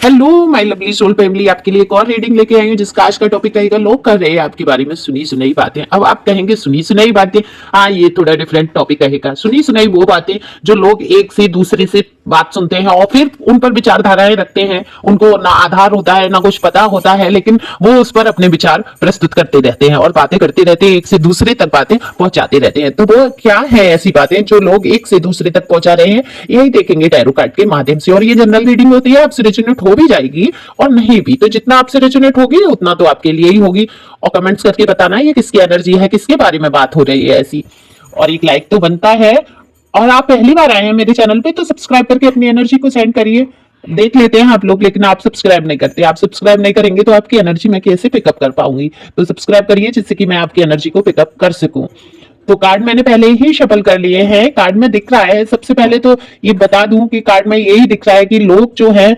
Hello my lovely soul family, आपके लिए एक और रीडिंग लेके आई हूँ जिसका आज का टॉपिक रहेगा लोग कर रहे हैं आपके बारे में सुनी सुनाई बातें। अब आप कहेंगे सुनी सुनाई बातें, हाँ ये थोड़ा डिफरेंट टॉपिक रहेगा। सुनी सुनाई वो बातें जो लोग एक से दूसरे से बात सुनते हैं और फिर उन पर विचारधाराएं रखते हैं। उनको ना आधार होता है ना कुछ पता होता है, लेकिन वो उस पर अपने विचार प्रस्तुत करते रहते हैं और बातें करते रहते हैं, एक से दूसरे तक बातें पहुंचाते रहते हैं। तो वो क्या है ऐसी बातें जो लोग एक से दूसरे तक पहुंचा रहे हैं, यही देखेंगे टैरो कार्ड के माध्यम से। और ये जनरल रीडिंग होती है, आपसे रेजोनेट हो भी जाएगी और नहीं भी, तो जितना आपसे रेजोनेट होगी उतना तो आपके लिए ही होगी। और कमेंट्स करके बताना है ये किसकी एनर्जी है, किसके बारे में बात हो रही है ऐसी। और एक लाइक तो बनता है। और आप पहली बार आए हैं मेरे चैनल पे तो सब्सक्राइब करके अपनी एनर्जी को सेंड करिए। देख लेते हैं आप लोग, लेकिन आप सब्सक्राइब नहीं करते। आप सब्सक्राइब नहीं करेंगे तो आपकी एनर्जी मैं कैसे पिकअप कर पाऊंगी। तो सब्सक्राइब करिए जिससे कि मैं आपकी एनर्जी को पिकअप कर सकूं। तो कार्ड मैंने पहले ही शफल कर लिए हैं। कार्ड में दिख रहा है, सबसे पहले तो ये बता दूं कि कार्ड में यही दिख रहा है कि लोग जो हैं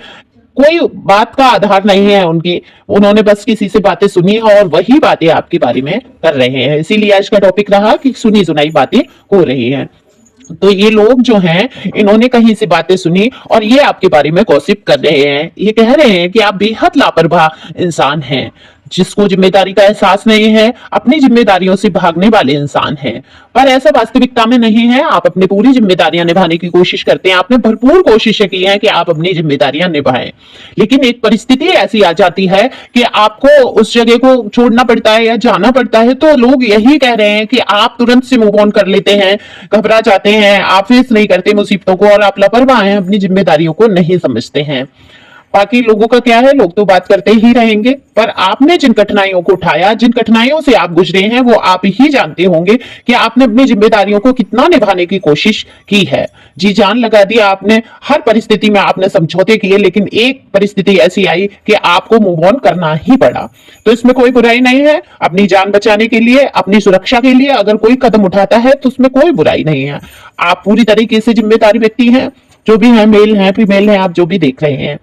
कोई बात का आधार नहीं है उनकी, उन्होंने बस किसी से बातें सुनी और वही बातें आपके बारे में कर रहे हैं। इसीलिए आज का टॉपिक रहा कि सुनी सुनाई बातें हो रही हैं। तो ये लोग जो हैं इन्होंने कहीं से बातें सुनी और ये आपके बारे में गॉसिप कर रहे हैं। ये कह रहे हैं कि आप बेहद लापरवाह इंसान हैं, जिसको जिम्मेदारी का एहसास नहीं है, अपनी जिम्मेदारियों से भागने वाले इंसान हैं। पर ऐसा वास्तविकता में नहीं है। आप अपनी पूरी जिम्मेदारियां निभाने की कोशिश करते हैं, आपने भरपूर कोशिशें की हैं कि आप अपनी जिम्मेदारियां निभाएं, लेकिन एक परिस्थिति ऐसी आ जाती है कि आपको उस जगह को छोड़ना पड़ता है या जाना पड़ता है। तो लोग यही कह रहे हैं कि आप तुरंत से मूव ऑन कर लेते हैं, घबरा जाते हैं, आप फेस नहीं करते मुसीबतों को और आप लापरवाह हैं, अपनी जिम्मेदारियों को नहीं समझते हैं। बाकी लोगों का क्या है, लोग तो बात करते ही रहेंगे, पर आपने जिन कठिनाइयों को उठाया, जिन कठिनाइयों से आप गुजरे हैं, वो आप ही जानते होंगे कि आपने अपनी जिम्मेदारियों को कितना निभाने की कोशिश की है। जी जान लगा दी आपने, हर परिस्थिति में आपने समझौते किए, लेकिन एक परिस्थिति ऐसी आई कि आपको मूव ऑन करना ही पड़ा। तो इसमें कोई बुराई नहीं है। अपनी जान बचाने के लिए, अपनी सुरक्षा के लिए अगर कोई कदम उठाता है तो उसमें कोई बुराई नहीं है। आप पूरी तरीके से जिम्मेदारी व्यक्ति हैं, जो भी है, मेल है फीमेल है, आप जो भी देख रहे हैं।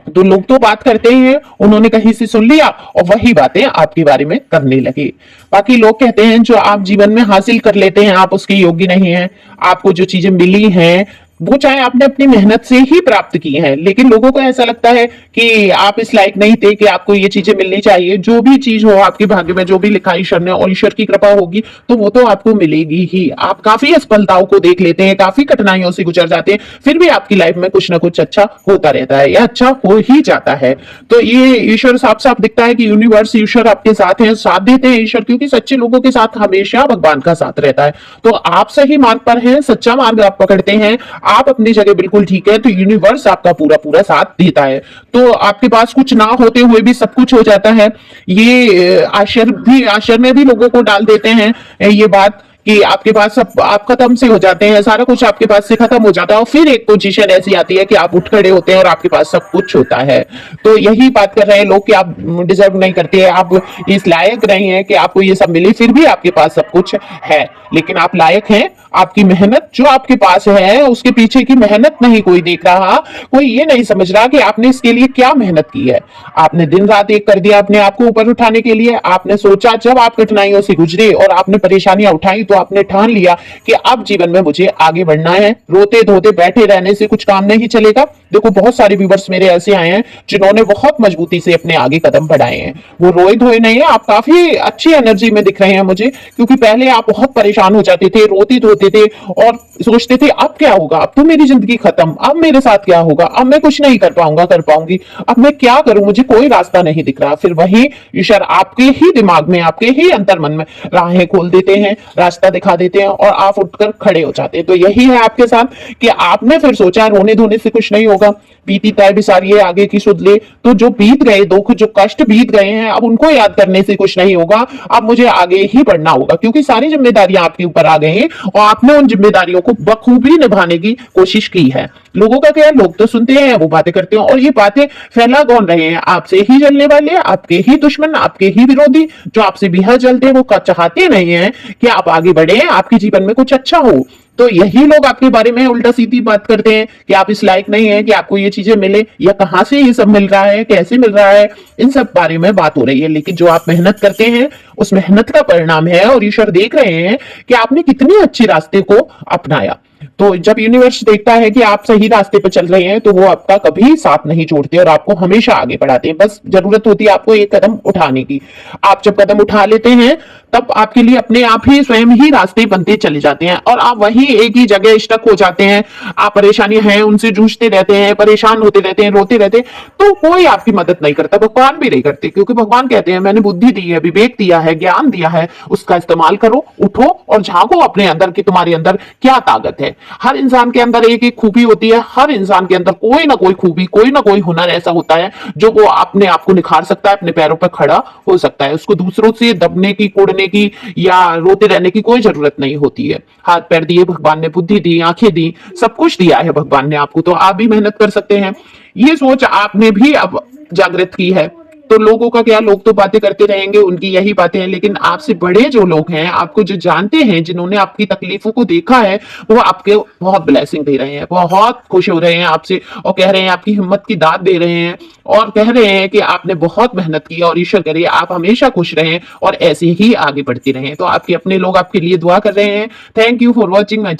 तो लोग तो बात करते ही हैं, उन्होंने कहीं से सुन लिया और वही बातें आपके बारे में करने लगे। बाकी लोग कहते हैं जो आप जीवन में हासिल कर लेते हैं आप उसके योग्य नहीं हैं। आपको जो चीजें मिली हैं वो चाहे आपने अपनी मेहनत से ही प्राप्त की हैं, लेकिन लोगों को ऐसा लगता है कि आप इस लायक नहीं थे कि आपको ये चीजें मिलनी चाहिए। जो भी चीज हो आपके भाग्य में, जो भी लिखा ईश्वर ने और ईश्वर की कृपा होगी तो वो तो आपको मिलेगी ही। आप काफी असफलताओं को देख लेते हैं, काफी कठिनाइयों से गुजर जाते हैं, फिर भी आपकी लाइफ में कुछ ना कुछ अच्छा होता रहता है या अच्छा हो ही जाता है। तो ये ईश्वर साफ साफ दिखता है कि यूनिवर्स, ईश्वर आपके साथ है, साथ देते हैं ईश्वर, क्योंकि सच्चे लोगों के साथ हमेशा भगवान का साथ रहता है। तो आप सही मार्ग पर हैं, सच्चा मार्ग आप पकड़ते हैं, आप अपनी जगह बिल्कुल ठीक है, तो यूनिवर्स आपका पूरा पूरा साथ देता है। तो आपके पास कुछ ना होते हुए भी सब कुछ हो जाता है। ये आश्चर्य में भी लोगों को डाल देते हैं ये बात कि आपके पास सब, आप खत्म से हो जाते हैं, सारा कुछ आपके पास से खत्म हो जाता है और फिर एक पोजीशन ऐसी आती है कि आप उठ खड़े होते हैं और आपके पास सब कुछ होता है। तो यही बात कर रहे हैं लोग कि आप डिजर्व नहीं करते, आप इस लायक नहीं है कि आपको ये सब मिले, फिर भी आपके पास सब कुछ है। लेकिन आप लायक हैं, आपकी मेहनत जो आपके पास है उसके पीछे की मेहनत नहीं कोई देख रहा, कोई ये नहीं समझ रहा कि आपने इसके लिए क्या मेहनत की है। आपने दिन रात एक कर दिया अपने आप को ऊपर उठाने के लिए। आपने सोचा, जब आप कठिनाइयों से गुजरे और आपने परेशानियां उठाई तो आपने ठान लिया कि अब जीवन में मुझे आगे बढ़ना है। रोते धोते बैठे रहने से कुछ काम नहीं चलेगा। देखो बहुत सारे व्यूवर्स मेरे ऐसे आए हैं जिन्होंने बहुत मजबूती से अपने आगे कदम बढ़ाए हैं, वो रोए धोए नहीं है। आप काफी अच्छी एनर्जी में दिख रहे हैं मुझे, क्योंकि पहले आप बहुत परेशान हो जाते थे, रोते धोते थे और सोचते थे अब क्या होगा, अब तो मेरी जिंदगी खत्म, अब मेरे साथ क्या होगा, अब मैं कुछ नहीं कर पाऊंगा, कर पाऊंगी, अब मैं क्या करूं, मुझे कोई रास्ता नहीं दिख रहा। फिर वही ईश्वर आपके ही दिमाग में, आपके ही अंतर्मन में राहें खोल देते हैं, रास्ता दिखा देते हैं और आप उठकर खड़े हो जाते हैं। तो यही है आपके साथ कि आपने फिर सोचा रोने धोने से कुछ नहीं होगा, बीती तय बिसारिए आगे की सुध ले। तो जो बीत गए दुख, जो कष्ट बीत गए हैं, अब उनको याद करने से कुछ नहीं होगा, अब मुझे आगे ही बढ़ना होगा, क्योंकि सारी जिम्मेदारियां आपके ऊपर आ गई हैं और आपने उन जिम्मेदारियों को बखूबी निभाने की कोशिश की है। लोगों का क्या है, लोग तो सुनते हैं, वो बातें करते हैं और ये बातें फैला कौन रहे हैं, आपसे ही जलने वाले, आपके ही दुश्मन, आपके ही विरोधी, जो आपसे बेहद जलते हैं। वो चाहते नहीं है कि आप आगे बढ़े, आपके जीवन में कुछ अच्छा हो। तो यही लोग आपके बारे में उल्टा सीधी बात करते हैं कि आप इस लायक नहीं है कि आपको ये चीजें मिले, या कहां से ये सब मिल रहा है, कैसे मिल रहा है, इन सब बारे में बात हो रही है। लेकिन जो आप मेहनत करते हैं उस मेहनत का परिणाम है और ईश्वर देख रहे हैं कि आपने कितनी अच्छी रास्ते को अपनाया। तो जब यूनिवर्स देखता है कि आप सही रास्ते पर चल रहे हैं तो वो आपका कभी साथ नहीं छोड़ते और आपको हमेशा आगे बढ़ाते हैं। बस जरूरत होती है आपको एक कदम उठाने की। आप जब कदम उठा लेते हैं तब आपके लिए अपने आप ही स्वयं ही रास्ते बनते चले जाते हैं और आप वहीं एक ही जगह स्टक हो जाते हैं। आप परेशानियां हैं उनसे जूझते रहते हैं, परेशान होते रहते हैं, रोते रहते हैं, तो कोई आपकी मदद नहीं करता, भगवान भी नहीं करते, क्योंकि भगवान कहते हैं मैंने बुद्धि दी है, विवेक दिया है, ज्ञान दिया है, उसका इस्तेमाल करो, उठो और झांको अपने अंदर कि तुम्हारे अंदर क्या ताकत है। हर इंसान के अंदर एक एक खूबी होती है, हर इंसान के अंदर कोई ना कोई खूबी, कोई ना कोई हुनर ऐसा होता है जो वो अपने आप को निखार सकता है, अपने पैरों पर खड़ा हो सकता है। उसको दूसरों से दबने की, कोड़ने की या रोते रहने की कोई जरूरत नहीं होती है। हाथ पैर दिए भगवान ने, बुद्धि दी, आंखें दी, सब कुछ दिया है भगवान ने आपको, तो आप भी मेहनत कर सकते हैं। ये सोच आपने भी अब जागृत की है। तो लोगों का क्या, लोग तो बातें करते रहेंगे, उनकी यही बातें हैं, लेकिन आपसे बड़े जो लोग हैं, आपको जो जानते हैं, जिन्होंने आपकी तकलीफों को देखा है, वो आपके बहुत ब्लेसिंग दे रहे हैं, बहुत खुश हो रहे हैं आपसे और कह रहे हैं, आपकी हिम्मत की दाद दे रहे हैं और कह रहे हैं कि आपने बहुत मेहनत की और ईश्वर करे आप हमेशा खुश रहें और ऐसे ही आगे बढ़ते रहें। तो आपके अपने लोग आपके लिए दुआ कर रहे हैं। Thank you for watching my